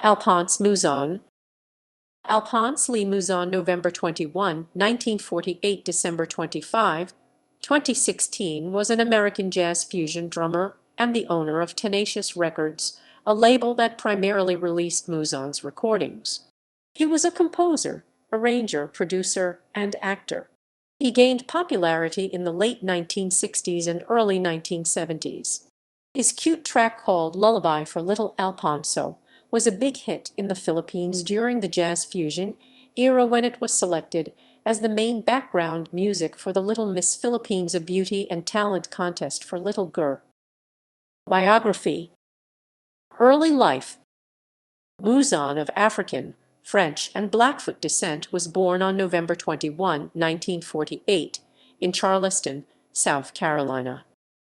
Alphonse Mouzon. Alphonse Lee Mouzon, November 21, 1948, December 25, 2016, was an American jazz fusion drummer and the owner of Tenacious Records, a label that primarily released Mouzon's recordings. He was a composer, arranger, producer, and actor. He gained popularity in the late 1960s and early 1970s. His cute track called Lullaby for Little Alphonso was a big hit in the Philippines during the jazz fusion era when it was selected as the main background music for the Little Miss Philippines, a beauty and talent contest for little girls. Biography. Early life. Mouzon, of African, French, and Blackfoot descent, was born on November 21, 1948, in Charleston, South Carolina.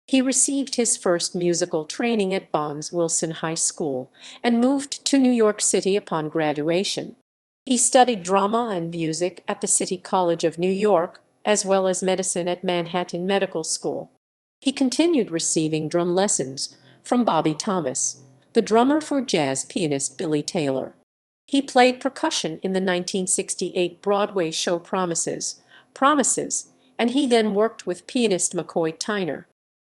He received his first musical training at Bonds Wilson High School and moved to New York City upon graduation. He studied drama and music at the City College of New York, as well as medicine at Manhattan Medical School. He continued receiving drum lessons from Bobby Thomas, the drummer for jazz pianist Billy Taylor. He played percussion in the 1968 Broadway show Promises, and he then worked with pianist McCoy Tyner.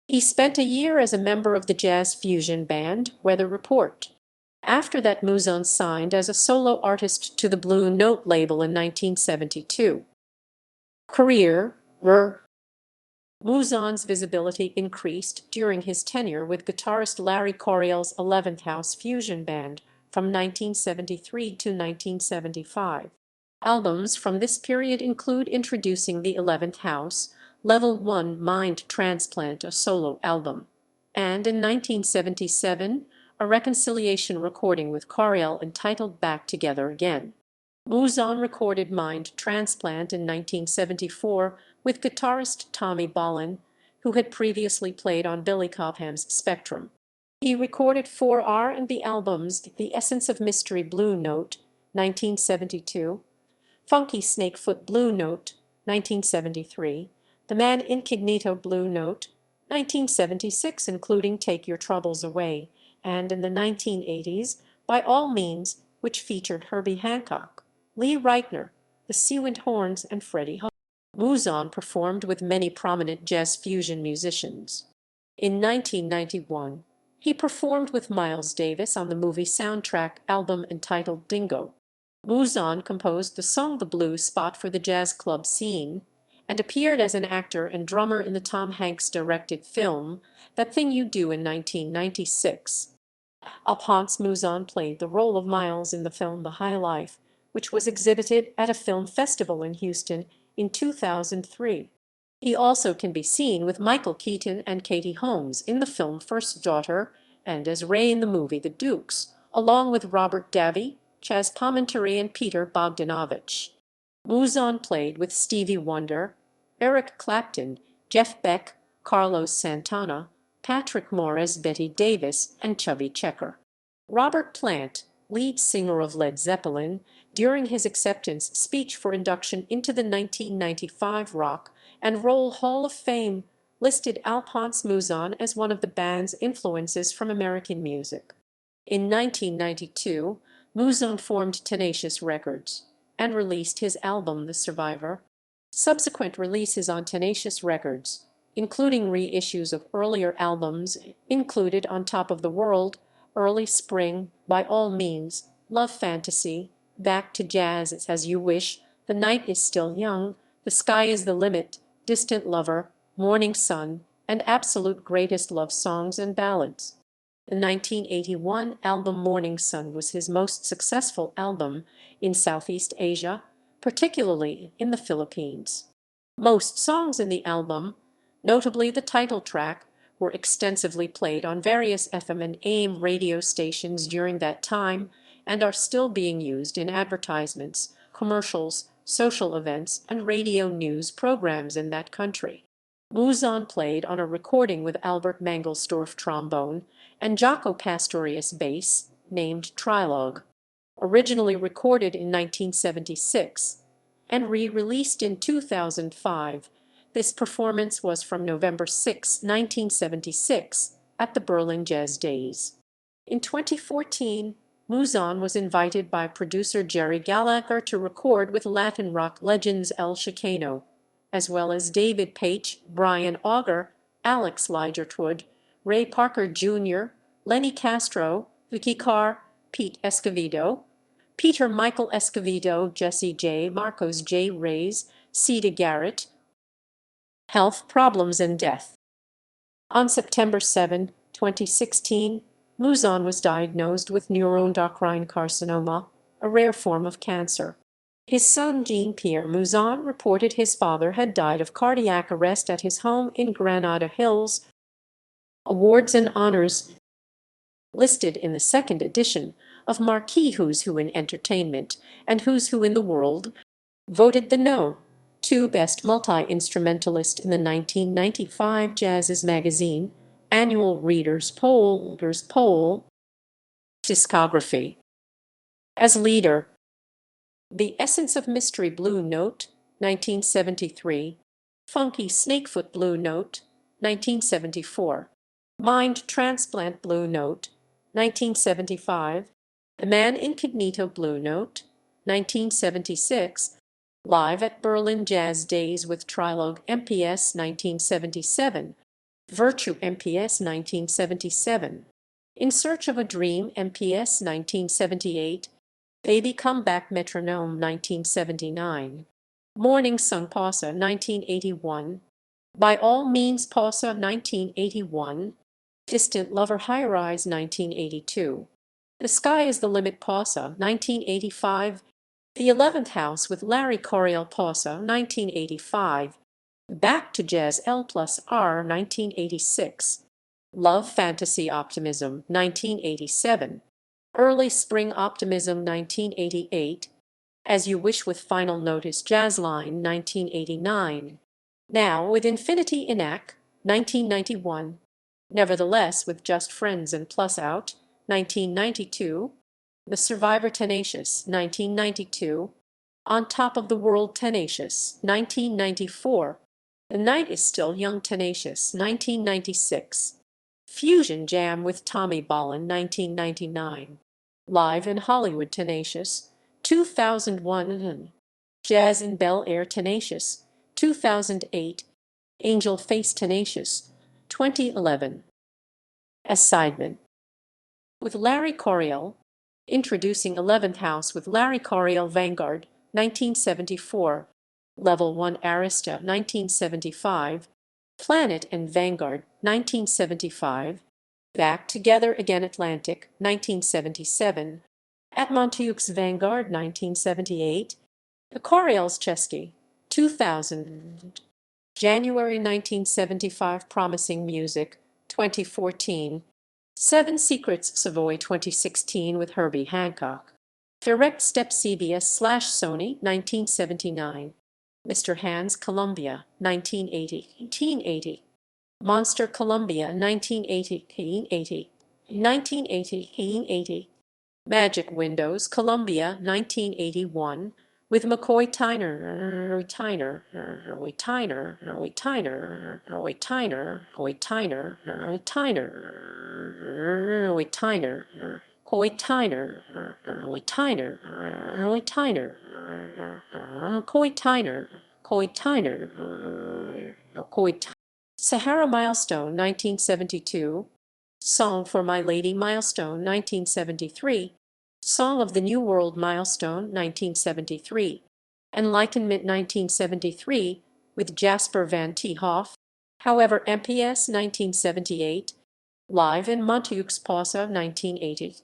He spent a year as a member of the jazz fusion band Weather Report. After that, Mouzon signed as a solo artist to the Blue Note label in 1972. Career. Mouzon's visibility increased during his tenure with guitarist Larry Coryell's 11th House Fusion Band from 1973 to 1975. Albums from this period include Introducing the 11th House, Level 1 Mind Transplant, a solo album, and in 1977, a reconciliation recording with Coryell entitled Back Together Again. Mouzon recorded Mind Transplant in 1974 with guitarist Tommy Bolin, who had previously played on Billy Cobham's Spectrum. He recorded 4 R&B albums: The Essence of Mystery, Blue Note, 1972, Funky Snakefoot, Blue Note, 1973, The Man Incognito, Blue Note, 1976, including Take Your Troubles Away, and in the 1980s, By All Means, which featured Herbie Hancock, Lee Reichner, the Seawind Horns, and Freddie Hubbard. Mouzon performed with many prominent jazz fusion musicians. In 1991, he performed with Miles Davis on the movie soundtrack album entitled Dingo. Mouzon composed the song The Blue Spot for the jazz club scene and appeared as an actor and drummer in the Tom Hanks-directed film That Thing You Do in 1996. Alphonse Mouzon played the role of Miles in the film The High Life, which was exhibited at a film festival in Houston in 2003. He also can be seen with Michael Keaton and Katie Holmes in the film First Daughter and as Ray in the movie The Dukes, along with Robert Davi, Chaz Palminteri, and Peter Bogdanovich. Mouzon played with Stevie Wonder, Eric Clapton, Jeff Beck, Carlos Santana, Patrick Morris, Betty Davis, and Chubby Checker. Robert Plant, lead singer of Led Zeppelin, during his acceptance speech for induction into the 1995 Rock and Roll Hall of Fame, listed Alphonse Mouzon as one of the band's influences from American music. In 1992, Mouzon formed Tenacious Records and released his album The Survivor. Subsequent releases on Tenacious Records, including reissues of earlier albums, included On Top of the World, Early Spring, By All Means, Love Fantasy, Back to Jazz, As You Wish, The Night Is Still Young, The Sky Is the Limit, Distant Lover, Morning Sun, and Absolute Greatest Love Songs and Ballads. The 1981 album Morning Sun was his most successful album in Southeast Asia, particularly in the Philippines. Most songs in the album, notably the title track, were extensively played on various FM and AM radio stations during that time and are still being used in advertisements, commercials, social events, and radio news programs in that country. Mouzon played on a recording with Albert Mangelsdorf trombone and Jaco Pastorius bass, named Trilogue. Originally recorded in 1976 and re-released in 2005, this performance was from November 6, 1976, at the Berlin Jazz Days. In 2014, Mouzon was invited by producer Jerry Gallagher to record with Latin rock legends El Chicano, as well as David Paich, Brian Auger, Alex Ligertwood, Ray Parker Jr., Lenny Castro, Vicky Carr, Pete Escovedo, Peter Michael Escovedo, Jesse J. Marcos J. Reyes, Ceda Garrett. Health problems and death. On September 7, 2016, Mouzon was diagnosed with neuroendocrine carcinoma, a rare form of cancer. His son Jean-Pierre Mouzon reported his father had died of cardiac arrest at his home in Granada Hills. Awards and honors listed in the second edition of Marquis Who's Who in Entertainment and Who's Who in the World. Voted the No. 2 Best Multi-Instrumentalist in the 1995 Jazzes Magazine Annual Readers Poll. Discography. As leader, The Essence of Mystery Blue Note, 1973. Funky Snakefoot Blue Note, 1974. Mind Transplant Blue Note, 1975. The Man Incognito Blue Note, 1976. Live at Berlin Jazz Days with Trilogue MPS 1977. Virtue MPS 1977. In Search of a Dream MPS 1978. Baby Comeback Metronome 1979. Morning Sun Pausa 1981. By All Means Pausa 1981. Distant Lover High Rise 1982. The Sky is the Limit Pausa 1985. The 11th House with Larry Coryell Pausa 1985. Back to Jazz L plus R 1986. Love Fantasy Optimism 1987. Early Spring Optimism 1988. As You Wish with Final Notice Jazzline 1989. Now with Infinity Inac 1991. Nevertheless with Just Friends and Plus Out 1992. The Survivor Tenacious 1992. On Top of the World Tenacious 1994. The Night is Still Young Tenacious 1996. Fusion Jam with Tommy Bolin 1999. Live in Hollywood Tenacious 2001. Jazz in Bel Air Tenacious 2008. Angel Face Tenacious 2011. As Sidemen with Larry Coryell. Introducing 11th House with Larry Coryell Vanguard 1974. Level 1 Arista 1975. Planet and Vanguard 1975. Back Together Again Atlantic 1977. At Montauk's Vanguard 1978. The Coryells Chesky 2000. January 1975 Promising Music 2014. Seven Secrets Savoy 2016 with Herbie Hancock. Direct Step CBS/Sony 1979. Mr. Hands Columbia 1980. Monster Columbia 1980. 1980. Magic Windows Columbia 1981 with McCoy Tyner. Sahara Milestone 1972. Song for My Lady Milestone 1973. Song of the New World Milestone 1973. Enlightenment 1973 with Jasper Van T. Hoff. However, MPS 1978. Live in Montauk's Pausa 1980.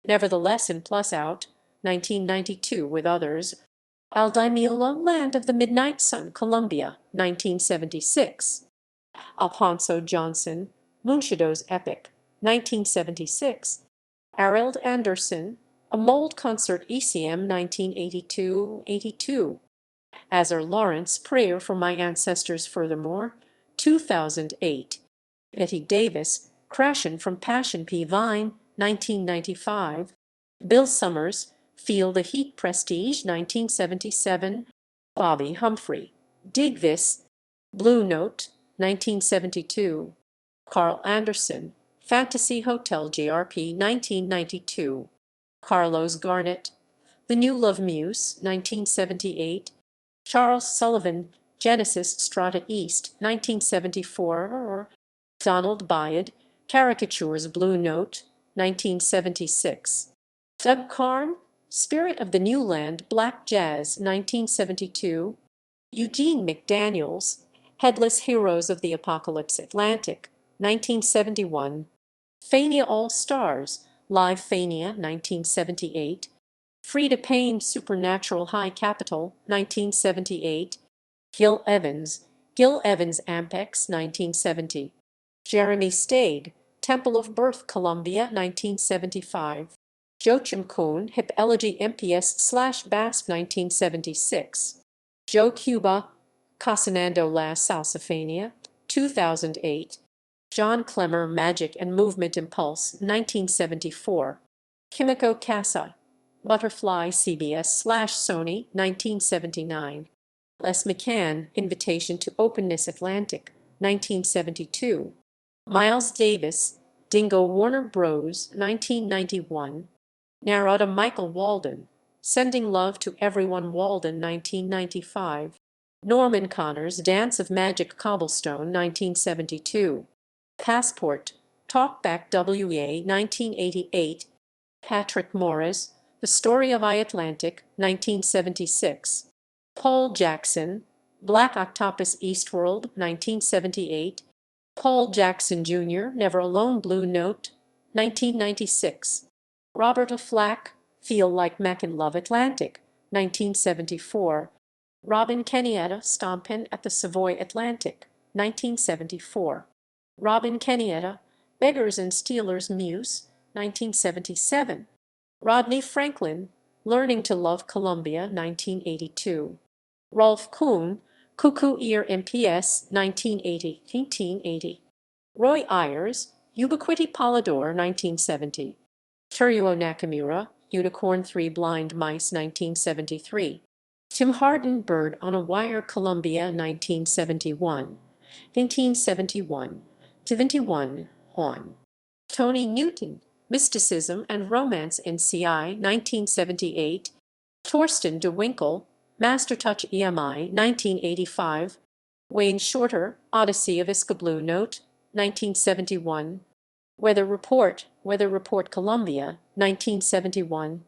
Nevertheless in Plus Out 1992 with others. Aldimiola Land of the Midnight Sun Columbia 1976. Alphonso Johnson Munshadow's Epic 1976. Harold Anderson A Mold Concert ECM 1982. Azar Lawrence Prayer for My Ancestors Furthermore 2008. Betty Davis Crashin' from Passion P. Vine 1995. Bill Summers Feel the Heat Prestige 1977. Bobby Humphrey Dig This Blue Note 1972. Carl Anderson Fantasy Hotel GRP 1992. Carlos Garnett, The New Love Muse, 1978. Charles Sullivan, Genesis Strata East, 1974. Donald Byard, Caricatures Blue Note, 1976. Doug Carn, Spirit of the New Land, Black Jazz, 1972. Eugene McDaniels, Headless Heroes of the Apocalypse Atlantic, 1971. Fania All Stars, Live Fania, 1978. Frida Payne, Supernatural High Capital, 1978. Gil Evans, Ampex, 1970. Jeremy Stade, Temple of Birth, Columbia, 1975. Joachim Kuhn, Hip Elegy MPS/Basque, 1976. Joe Cuba, Casanando La Salsafania, 2008. John Clemmer, Magic and Movement Impulse, 1974. Kimiko Casa, Butterfly CBS/Sony, 1979. Les McCann, Invitation to Openness Atlantic, 1972. Miles Davis, Dingo Warner Bros., 1991. Narada Michael Walden, Sending Love to Everyone Walden, 1995. Norman Connors, Dance of Magic Cobblestone, 1972. Passport, Talkback WA, 1988. Patrick Morris, The Story of Atlantic, 1976. Paul Jackson, Black Octopus Eastworld, 1978. Paul Jackson Jr., Never Alone Blue Note, 1996. Roberta Flack, Feel Like Mac and Love Atlantic, 1974. Robin Kenyatta, Stompin' at the Savoy Atlantic, 1974. Robin Kenyatta, Beggars and Stealers Muse, 1977. Rodney Franklin, Learning to Love Columbia, 1982. Rolf Kuhn, Cuckoo Ear MPS, 1980. Roy Ayers, Ubiquity Polydor, 1970. Teruo Nakamura, Unicorn 3 Blind Mice, 1973. Tim Hardin, Bird on a Wire, Columbia, 1971. 1971. 21. Juan. Tony Newton, Mysticism and Romance NCI, 1978. Torsten de Winkel, Mastertouch EMI, 1985. Wayne Shorter, Odyssey of Iska Blue Note, 1971. Weather Report, Columbia, 1971.